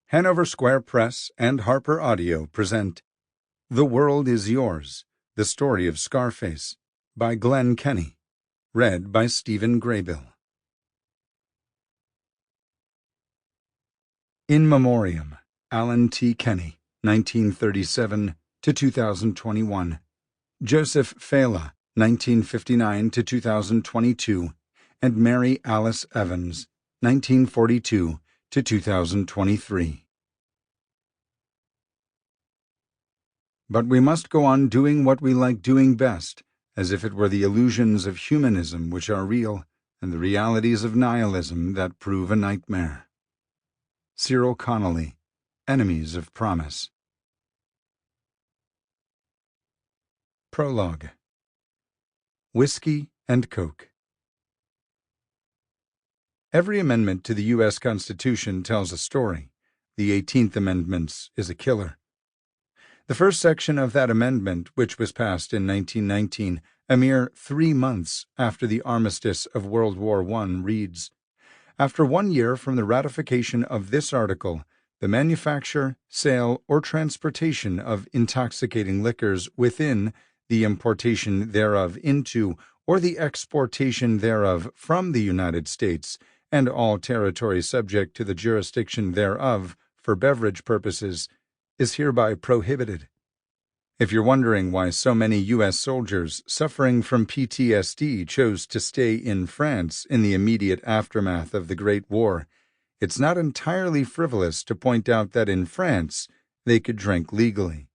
Hanover Square Press and HarlequinAudio present The World Is Yours, The Story of Scarface, by Glenn Kenny, read by Stephen Graybill. In Memoriam, Alan T. Kenny, 1937 to 2021. Joseph Fela, 1959 to 2022, and Mary Alice Evans, 1942 to 2023. But we must go on doing what we like doing best, as if it were the illusions of humanism which are real, and the realities of nihilism that prove a nightmare. Cyril Connolly, Enemies of Promise. Prologue. Whiskey and Coke. Every amendment to the U.S. Constitution tells a story. The 18th Amendment is a killer. The first section of that amendment, which was passed in 1919, a mere 3 months after the armistice of World War I, reads, "After 1 year from the ratification of this article, the manufacture, sale, or transportation of intoxicating liquors within, the importation thereof into, or the exportation thereof from the United States, and all territory subject to the jurisdiction thereof, for beverage purposes, is hereby prohibited." If you're wondering why so many U.S. soldiers suffering from PTSD chose to stay in France in the immediate aftermath of the Great War, it's not entirely frivolous to point out that in France they could drink legally.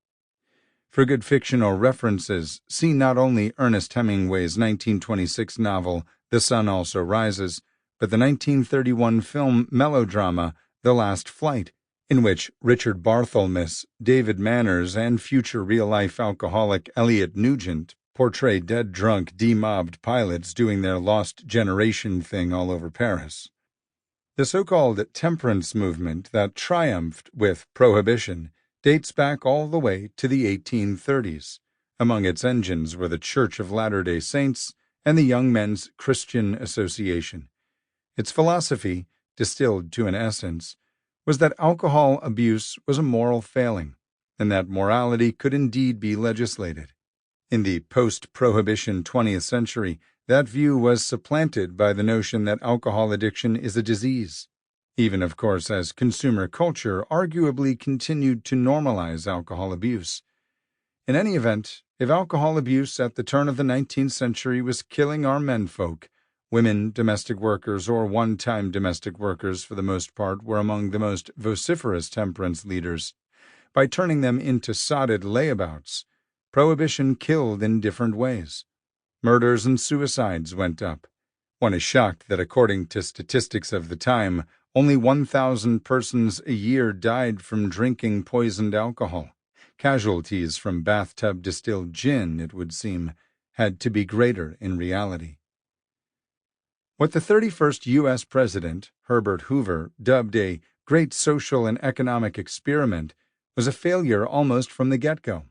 For good fictional references, see not only Ernest Hemingway's 1926 novel The Sun Also Rises, but the 1931 film melodrama The Last Flight, in which Richard Barthelmess, David Manners, and future real-life alcoholic Elliot Nugent portray dead-drunk, demobbed pilots doing their Lost Generation thing all over Paris. The so-called temperance movement that triumphed with Prohibition dates back all the way to the 1830s. Among its engines were the Church of Latter-day Saints and the Young Men's Christian Association. Its philosophy, distilled to an essence, was that alcohol abuse was a moral failing, and that morality could indeed be legislated. In the post-Prohibition 20th century, that view was supplanted by the notion that alcohol addiction is a disease, even, of course, as consumer culture arguably continued to normalize alcohol abuse. In any event, if alcohol abuse at the turn of the 19th century was killing our menfolk, women, domestic workers, or one-time domestic workers for the most part were among the most vociferous temperance leaders. By turning them into sodded layabouts, Prohibition killed in different ways. Murders and suicides went up. One is shocked that according to statistics of the time, only 1,000 persons a year died from drinking poisoned alcohol. Casualties from bathtub distilled gin, it would seem, had to be greater in reality. What the 31st U.S. President, Herbert Hoover, dubbed a great social and economic experiment was a failure almost from the get-go.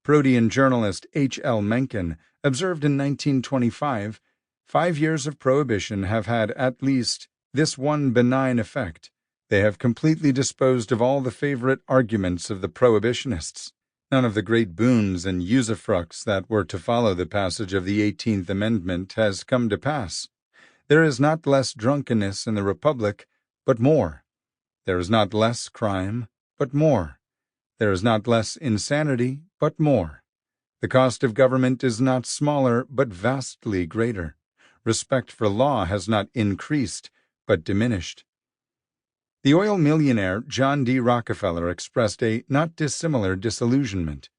Protean journalist H.L. Mencken observed in 1925, 5 years of Prohibition have had at least this one benign effect. They have completely disposed of all the favorite arguments of the prohibitionists. None of the great boons and usufructs that were to follow the passage of the 18th Amendment has come to pass. There is not less drunkenness in the Republic, but more. There is not less crime, but more. There is not less insanity, but more. The cost of government is not smaller, but vastly greater. Respect for law has not increased, but diminished. The oil millionaire John D. Rockefeller expressed a not dissimilar disillusionment.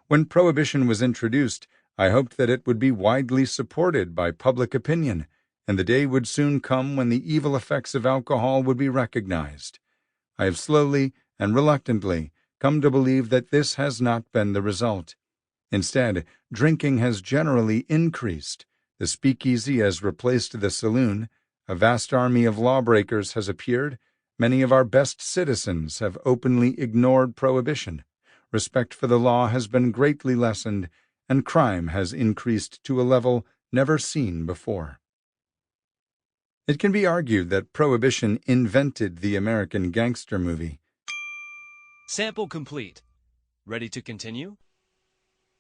When Prohibition was introduced, I hoped that it would be widely supported by public opinion, and the day would soon come when the evil effects of alcohol would be recognized. I have slowly and reluctantly come to believe that this has not been the result. Instead, drinking has generally increased. The speakeasy has replaced the saloon. A vast army of lawbreakers has appeared. Many of our best citizens have openly ignored Prohibition. Respect for the law has been greatly lessened, and crime has increased to a level never seen before. It can be argued that Prohibition invented the American gangster movie. Sample complete. Ready to continue?